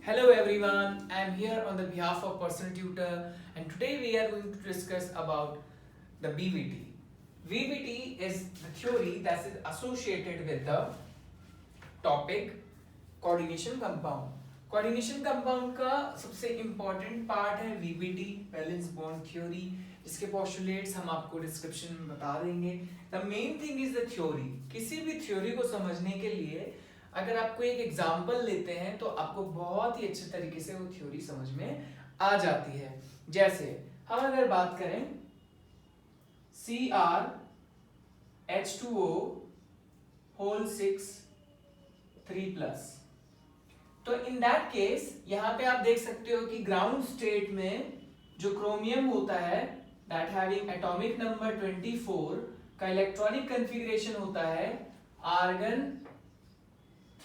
Hello everyone, I am here on the behalf of Personal Tutor and today we are going to discuss about the BVT. BVT is the theory that is associated with the topic coordination compound. Coordination compound का सबसे important part है VBT, valence bond theory. इसके postulates हम आपको description में बता देंगे। The main thing is the theory. किसी भी थ्योरी को समझने के लिए अगर आपको एक एग्जांपल लेते हैं तो आपको बहुत ही अच्छे तरीके से वो थ्योरी समझ में आ जाती है। जैसे हम अगर बात करें CrH2O होल 6 3+, तो इन दैट केस यहाँ पे आप देख सकते हो कि ग्राउंड स्टेट में जो क्रोमियम होता है दैट हैविंग एटॉमिक नंबर 24 का इलेक्ट्रॉनिक कॉन्फ़िगरेशन होता है आर्गन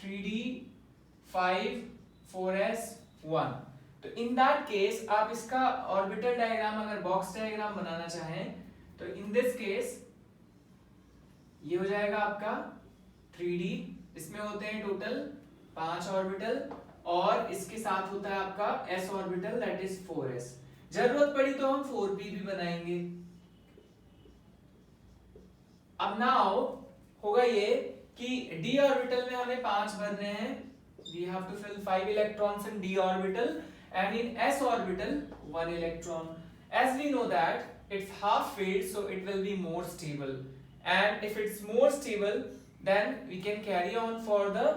3d5 4s1। तो इन दैट केस आप इसका ऑर्बिटल डायग्राम अगर बॉक्स डायग्राम बनाना चाहें तो इन दिस केस ये हो जाएगा आपका 3d। इसमें होते हैं टोटल 5 ऑर्बिटल और इसके साथ होता है आपका s orbital that is 4s। जरूरत पड़ी तो हम 4p भी बनाएंगे। अब नाउ होगा ये कि d ऑर्बिटल में हमें 5 भरने हैं। we have to fill 5 electrons in d orbital and in s orbital 1 electron। as we know that it's half filled so it will be more stable, and if it's more stable then we can carry on for the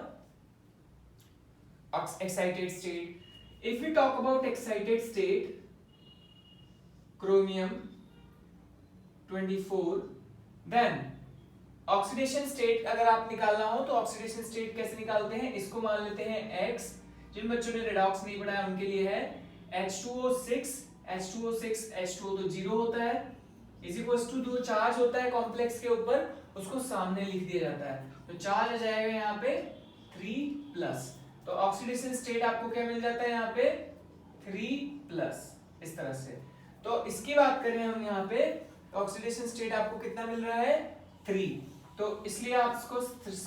excited state। if we talk about excited state, chromium 24, then oxidation state अगर आप निकालना हो तो oxidation state कैसे निकालते हैं, इसको मान लेते हैं x। जिन बच्चों ने रेडॉक्स नहीं पढ़ा है उनके लिए है H2O6 H2O6 H2O तो 0 होता है इज इक्वल्स टू जो चार्ज होता है कॉम्प्लेक्स के ऊपर उसको सामने लिख दिया जाता है, तो चार्ज आ जाएगा यहाँ पे 3+। तो ऑक्सीडेशन स्टेट आपको क्या मिल जाता है यहाँ पे 3+, इस तरह से। तो इसकी बात करें हम यहाँ पे ऑक्सीडेशन स्टेट आपको कितना मिल रहा है 3, तो इसलिए आप इसको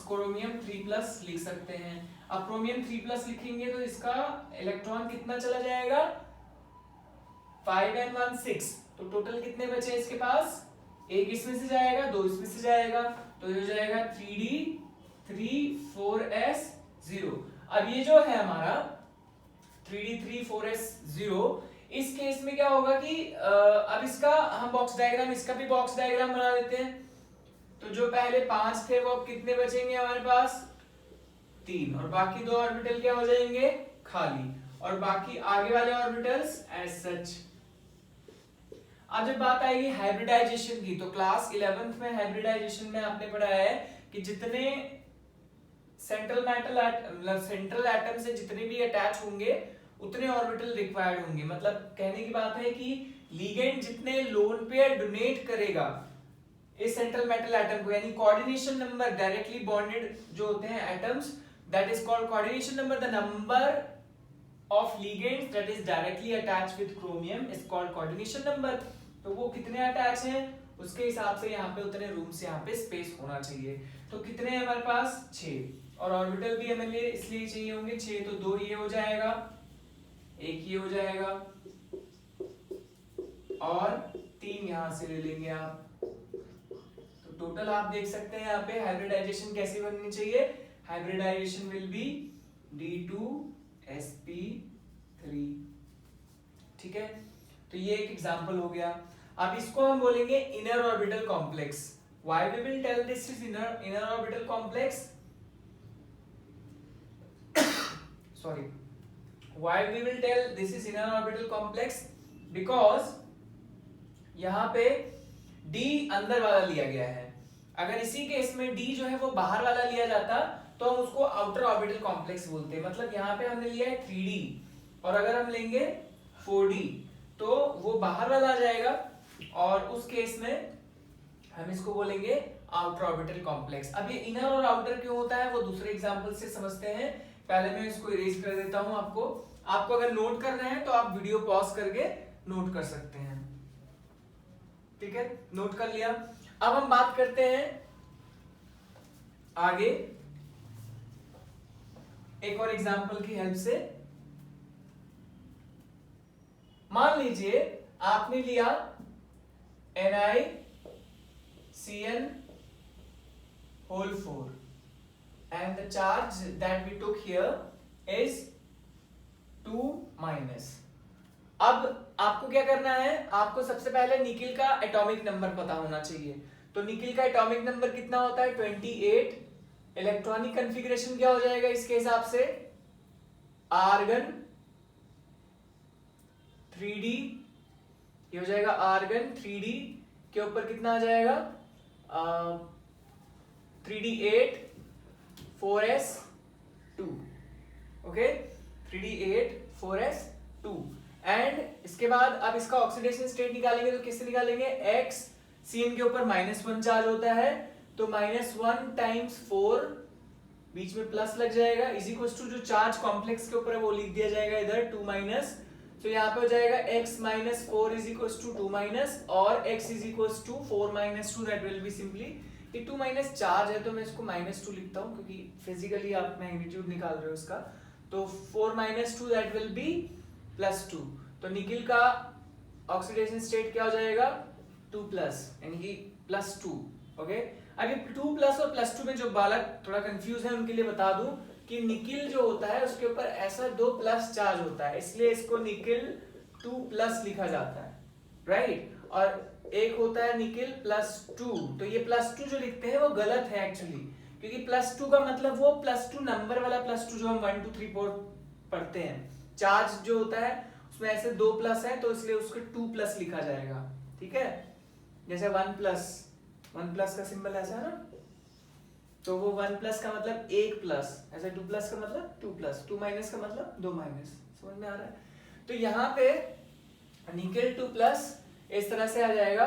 क्रोमियम 3+ लिख सकते हैं। अब क्रोमियम 3+ लिखेंगे तो इसका इलेक्ट्रॉन कितना चला जाएगा 5 and 1 6, तो टोटल कितने बचे इसके पास, एक इसमें से जाएगा 2 इसमें से जाएगा, तो ये हो जाएगा 3d 3 4s 0। अब ये जो है हमारा 3d 3 4s 0, इस केस में क्या होगा कि अब इसका हम बॉक्स डायग्राम, इसका भी बॉक्स डायग्राम बना देते हैं। तो जो पहले 5 थे वो अब कितने बचेंगे हमारे पास 3, और बाकी 2 ऑर्बिटल क्या हो जाएंगे खाली, और बाकी आगे वाले ऑर्बिटल्स एज सच। अब जब बात आएगी हाइब्रिडाइजेशन की, तो क्लास 11th में हाइब्रिडाइजेशन में आपने पढ़ा है कि जितने सेंट्रल एटम से जितने भी अटैच होंगे उतने ऑर्बिटल रिक्वायर्ड होंगे। मतलब कहने की बात है कि लिगेंड जितने लोन पेयर डोनेट करेगा इस सेंट्रल मेटल एटम को, यानी कोऑर्डिनेशन नंबर डायरेक्टली बॉन्डेड जो होते हैं atoms, that is called coordination number. The number of ligands that is directly attached with chromium is called coordination number. तो वो कितने अटैच हैं उसके हिसाब से यहाँ पे उतने रूम्स यहाँ पे स्पेस होना चाहिए। तो कितने हैं हमारे पास 6, और ऑर्बिटल भी हमें इसलिए चाहिए होंगे 6, तो 2 ये हो जाएगा, 1 ये हो जाएगा और 3 यहाँ से ले लेंगे आप। टोटल आप देख सकते हैं यहाँ पे हाइब्रिडाइजेशन कैसी बननी चाहिए, हाइब्रिडाइजेशन विल बी D2sp3। ठीक है, तो ये एक एग्जांपल हो गया। अब इसको हम बोलेंगे inner orbital complex. Why we will tell this is inner orbital complex, sorry, why we will tell this is inner orbital complex, because यहाँ पे D अंदर वाला लिया गया है। अगर इसी केस में D जो है वो बाहर वाला लिया जाता तो हम उसको आउटर ऑर्बिटल कॉम्प्लेक्स बोलते हैं। मतलब यहाँ पे हमने लिया है 3D और अगर हम लेंगे 4D तो वो बाहर वाला आ जाएगा, और उस केस में हम इसको बोलेंगे आउटर ऑर्बिटल कॉम्प्लेक्स। अब ये इनर और आउटर क्यों होता है वो दूसरे एग्जांपल से समझते हैं। पहले मैं इसको इरेज कर देता हूं। आपको अगर नोट करना है तो आप वीडियो पॉज करके नोट कर सकते हैं। ठीक है, नोट कर लिया। अब हम बात करते हैं आगे एक और एग्जांपल की हेल्प से। मान लीजिए आपने लिया NiCN whole 4 and the charge that we took here is 2 minus. अब आपको क्या करना है, आपको सबसे पहले निकिल का एटॉमिक नंबर पता होना चाहिए। तो निकिल का एटॉमिक नंबर कितना होता है 28। इलेक्ट्रॉनिक कॉन्फ़िगरेशन क्या हो जाएगा इसके हिसाब से, आर्गन 3d, ये हो जाएगा आर्गन 3d के ऊपर कितना आ जाएगा 3d8 4s2, okay 3d8 4s2। And इसके बाद अब इसका ऑक्सीडेशन स्टेट निकालेंगे तो किससे निकालेंगे, x CN के ऊपर -1 चार्ज होता है तो -1 टाइम्स 4 बीच में प्लस लग जाएगा इज इक्वल टू जो चार्ज कॉम्प्लेक्स के ऊपर है वो लिख दिया जाएगा इधर 2 माइनस। तो यहाँ पे हो जाएगा x - 4 is equal to 2 minus और x is equal to 4 - 2 that will be simply, ये 2 माइनस चार्ज है तो मैं इसको -2 लिखता हूँ क्योंकि फिजिकली आप मैग्नीट्यूड निकाल रहे हो इसका। तो 4 - 2 दैट विल बी +2। तो निकिल का ऑक्सीडेशन स्टेट क्या हो जाएगा 2+, यानी कि +2, ओके। अब ये 2+ और +2 में जो बालक थोड़ा कंफ्यूज है उनके लिए बता दूं कि निकिल जो होता है उसके ऊपर ऐसा 2+ चार्ज होता है, इसलिए इसको निकिल 2+ लिखा जाता है, राइट। और एक होता है निकिल +2, तो ये +2 जो लिखते हैं वो गलत है एक्चुअली, क्योंकि +2 का मतलब वो +2 नंबर वाला +2 जो हम 1 2 3 4 पढ़ते हैं। चार्ज जो होता है उसमें ऐसे 2+ है तो इसलिए उसको 2+ लिखा जाएगा, ठीक है। जैसे 1+ का सिंबल ऐसा है ना, तो वो 1+ का मतलब 1+, ऐसे 2+ का मतलब 2+, 2 माइनस का मतलब 2 माइनस, समझ में आ रहा है। तो यहाँ पे निकिल 2+ इस तरह से आ जाएगा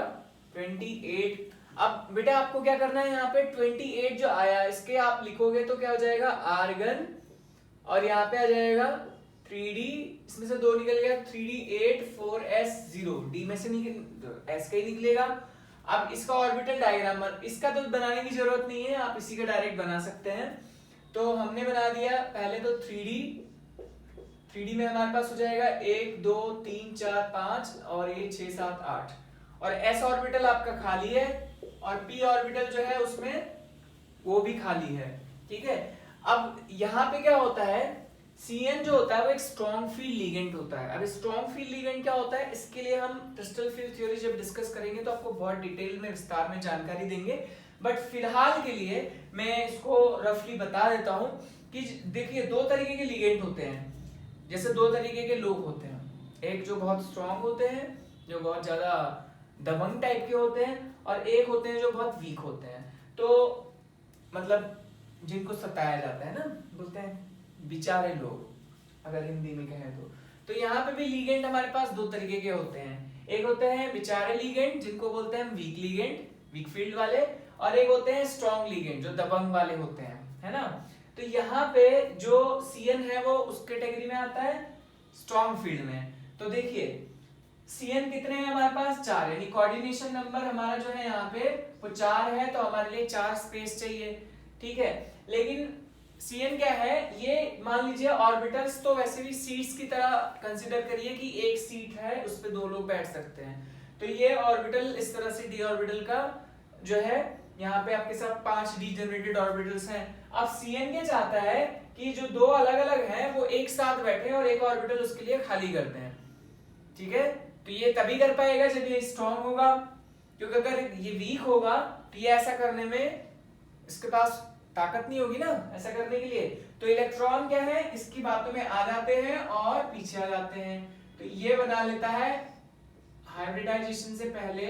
28। अब बेटा आपको क्या करना है, यहाँ पे 28 जो आया इसके आप लिखोगे तो क्या हो जाएगा आर्गन, और यहाँ पे आ जाएगा 3d, इसमें से 2 निकल गया 3d8 4s0, d में से निकल s का ही निकलेगा। अब इसका ऑर्बिटल डायग्राम, इसका तो बनाने की जरूरत नहीं है, आप इसी का डायरेक्ट बना सकते हैं। तो हमने बना दिया पहले तो 3d में हमारे पास हो जाएगा 1 2 3 4 5 और ये 6 7 8, और s ऑर्बिटल आपका खाली है और p ऑर्बिटल जो है उसमें वो भी खाली है, ठीक है। अब यहाँ पे क्या होता है, CN जो होता है वो एक स्ट्रॉन्ग फील्ड लिगेंड होता है। अब स्ट्रॉन्ग फील्ड लिगेंड क्या होता है, इसके लिए हम क्रिस्टल फील्ड थ्योरी जब डिस्कस करेंगे तो आपको बहुत डिटेल में विस्तार में जानकारी देंगे, बट फिलहाल के लिए मैं इसको रफली बता देता हूं कि देखिए 2 तरीके के लिगेंड होते हैं, जैसे 2 तरीके के लोग होते हैं, एक जो बहुत स्ट्रॉन्ग होते हैं जो बहुत ज्यादा दबंग टाइप के होते हैं, और एक होते हैं जो बहुत वीक होते हैं, तो मतलब जिनको सताया जाता है ना, बोलते हैं बेचारे लोग, अगर हिंदी में कहें तो यहाँ पे भी लिगेंड हमारे पास 2 तरीके के होते हैं। एक होते हैं बेचारे लिगेंड जिनको बोलते हैं वीक लिगेंड, वीक फील्ड वाले, और एक होते हैं स्ट्रॉन्ग लिगेंड जो दबंग वाले होते हैं, है ना। तो यहाँ पे जो CN है वो उस कैटेगरी में आता है स्ट्रॉन्ग फील्ड में। तो देखिए CN कितने हैं हमारे पास 4, यानी कोऑर्डिनेशन नंबर हमारा जो है यहाँ पे वो 4 है, तो हमारे लिए 4 स्पेस चाहिए, ठीक है। लेकिन CN क्या है, ये मान लीजिए ऑर्बिटल्स तो वैसे भी सीट्स की तरह कंसीडर करिए कि एक सीट है उस पे 2 लोग बैठ सकते हैं, तो ये ऑर्बिटल इस तरह से d ऑर्बिटल का जो है यहाँ पे आपके साथ 5 डीजेनरेटेड ऑर्बिटल्स हैं। अब CN क्या चाहता है कि जो 2 अलग अलग हैं वो एक साथ बैठे और एक ऑर्बिटल उसके लिए खाली करते हैं, ठीक है। तो ये तभी कर पाएगा जब ये स्ट्रॉन्ग होगा, क्योंकि अगर ये वीक होगा तो ये ऐसा करने में इसके पास ताकत नहीं होगी ना ऐसा करने के लिए। तो इलेक्ट्रॉन क्या है, इसकी बातों में आ जाते हैं और पीछे आ जाते हैं, तो ये बना लेता है हाइब्रिडाइजेशन से पहले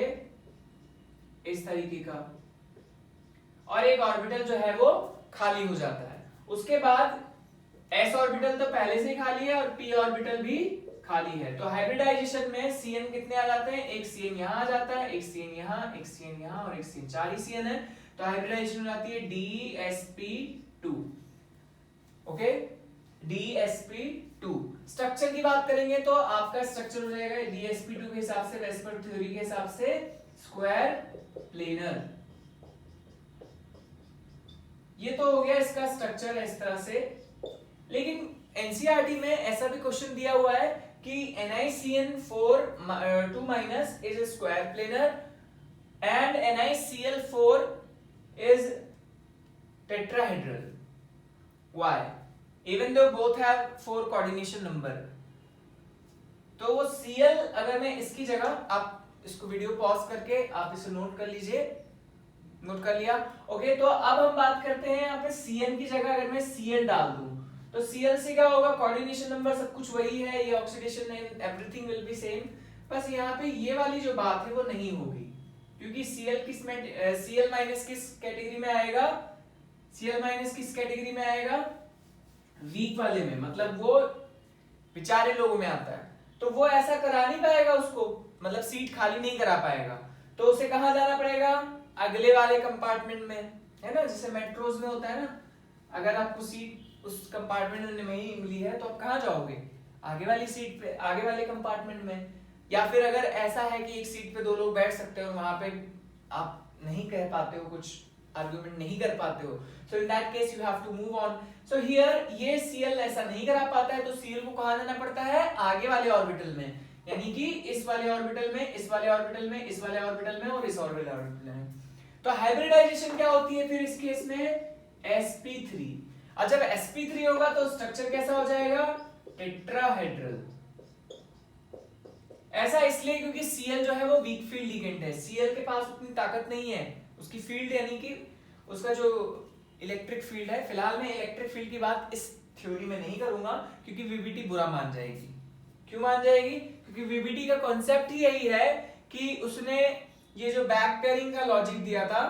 इस तरीके का, और एक ऑर्बिटल जो है वो खाली हो जाता है। उसके बाद s ऑर्बिटल तो पहले से ही खाली है और p ऑर्बिटल भी खाली है, तो हाइब्रिडाइजेशन में CN कितने आ जाते हैं, एक CN यहाँ आ जाता है, एक CN यहाँ, एक CN यहाँ और एक CN, 4 ही CN है, तो हाइब्रिडाइजेशन हो जाती है DsP2, ओके DsP2। स्ट्रक्चर की बात करेंगे तो आपका स्ट्रक्चर हो जाएगा DsP2 के हिसाब से, वेस्पर थ्योरी के हिसाब से स्क्वायर प्लेनर। ये तो हो गया इसका स्ट्रक्चर इस तरह से, लेकिन एनसीईआरटी में ऐसा भी क्वेश्चन दिया हुआ है कि NiCN4 2 minus is a square planar and NiCl4 is tetrahedral. Why? Even though both have 4 coordination number. तो वो Cl अगर मैं इसकी जगह, आप इसको वीडियो पॉज करके आप इसे नोट कर लीजिए, नोट कर लिया। ओके, तो अब हम बात करते हैं यहाँ पे Cn की जगह अगर मैं Cl डाल दूं तो Cl से क्या होगा, कोऑर्डिनेशन नंबर सब कुछ वही है, ये oxidation and everything will be same, बस यहाँ पे ये वाली जो बात है वो नहीं होगी, क्योंकि Cl किस में Cl माइनस किस कैटेगरी में आएगा, Cl माइनस किस कैटेगरी में आएगा, वीक वाले में, मतलब वो बेचारे लोगों में आता है, तो वो ऐसा करा नहीं पाएगा उसको, मतलब सीट खाली नहीं करा पाएगा, तो उसे कहाँ जाना पड़ेगा, अगले वाले कंपार्टमेंट में, है ना, जैसे मेट्रोज में होता है ना, अगर आपको सीट उस कंपार्टमेंट में नहीं मिली है तो आप कहाँ जाओगे, आगे वाली सीट पे, आगे वाले कंपार्टमेंट में, या फिर अगर ऐसा है कि एक सीट पे 2 लोग बैठ सकते हो, वहां पे आप नहीं कह पाते हो, कुछ आर्गुमेंट नहीं कर पाते हो, so in that case you have to move on. So here ये Cl ऐसा नहीं करा पाता है, तो Cl को कहाँ जाना पड़ता है, आगे वाले ऑर्बिटल में, यानी कि इस वाले ऑर्बिटल में, इस वाले ऑर्बिटल में, इस वाले ऑर्बिटल में और इस वाले ऑर्बिटल में। तो हाइब्रिडाइजेशन क्या होती है फिर इस केस में, sp3, और जब sp3 होगा तो स्ट्रक्चर कैसा हो जाएगा, टेट्राहेड्रल। ऐसा इसलिए क्योंकि Cl जो है वो वीक फील्ड लिगेंड है, Cl के पास उतनी ताकत नहीं है, उसकी फील्ड यानी कि उसका जो इलेक्ट्रिक फील्ड है, फिलहाल मैं इलेक्ट्रिक फील्ड की बात इस थ्योरी में नहीं करूंगा क्योंकि वीबीटी बुरा मान जाएगी। क्यों मान जाएगी, क्योंकि वीबीटी का कॉन्सेप्ट ही यही है कि उसने ये जो बैक पेयरिंग का लॉजिक दिया था,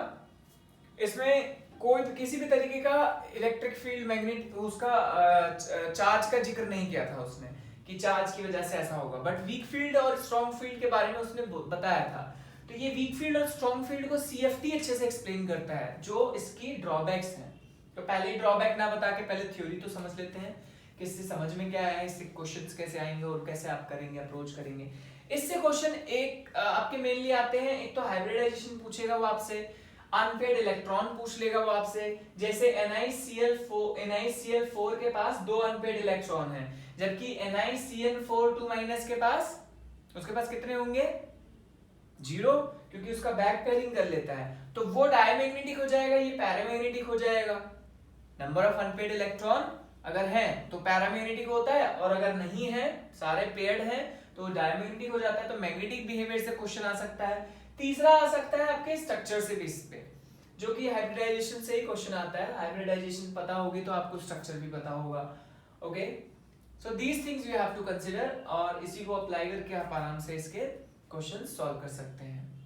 इसमें कोई किसी भी तरीके का इलेक्ट्रिक फील्ड, मैग्नेट, उसका चार्ज का जिक्र नहीं किया था उसने कि चार्ज की वजह से ऐसा होगा, बट वीक फील्ड और स्ट्रॉन्ग फील्ड के बारे में उसने बताया था। तो ये वीक फील्ड और स्ट्रॉन्ग फील्ड को CFT अच्छे से एक्सप्लेन करता है, जो इसकी ड्रॉबैक्स हैं। तो पहले ही ड्रॉबैक ना बता के पहले थ्योरी तो समझ लेते हैं कि इससे समझ में क्या है, इससे क्वेश्चंस कैसे आएंगे और कैसे आप करेंगे, अप्रोच करेंगे। इससे क्वेश्चन एक आपके मेनली आते हैं, एक तो हाइब्रिडाइजेशन पूछेगा वो आपसे, अनपेड इलेक्ट्रॉन पूछ लेगा वो आपसे, जैसे NiCl4 के पास 2 अनपेड इलेक्ट्रॉन हैं, जबकि NiCN4 2 माइनस के पास, उसके पास कितने होंगे, 0, क्योंकि उसका बैक पेयरिंग कर लेता है, तो वो डायमैग्नेटिक हो जाएगा, ये पैरामैग्नेटिक हो जाएगा। नंबर ऑफ अनपेड इलेक्ट्रॉन अगर है तो पैरामैग्नेटिक होता है, और अगर नहीं है, सारे पेयर्ड हैं, तो डायमैग्नेटिक हो जाता है। तो मैग्नेटिक बिहेवियर से क्वेश्चन आ सकता है। तीसरा आ सकता है आपके स्ट्रक्चर से बेस पे, जो कि हाइब्रिडाइजेशन से ही क्वेश्चन आता है। हाइब्रिडाइजेशन पता होगी तो आपको स्ट्रक्चर भी पता होगा। Okay, so these things you have to consider, और इसी को अप्लाई करके आप आराम से इसके क्वेश्चन सॉल्व कर सकते हैं।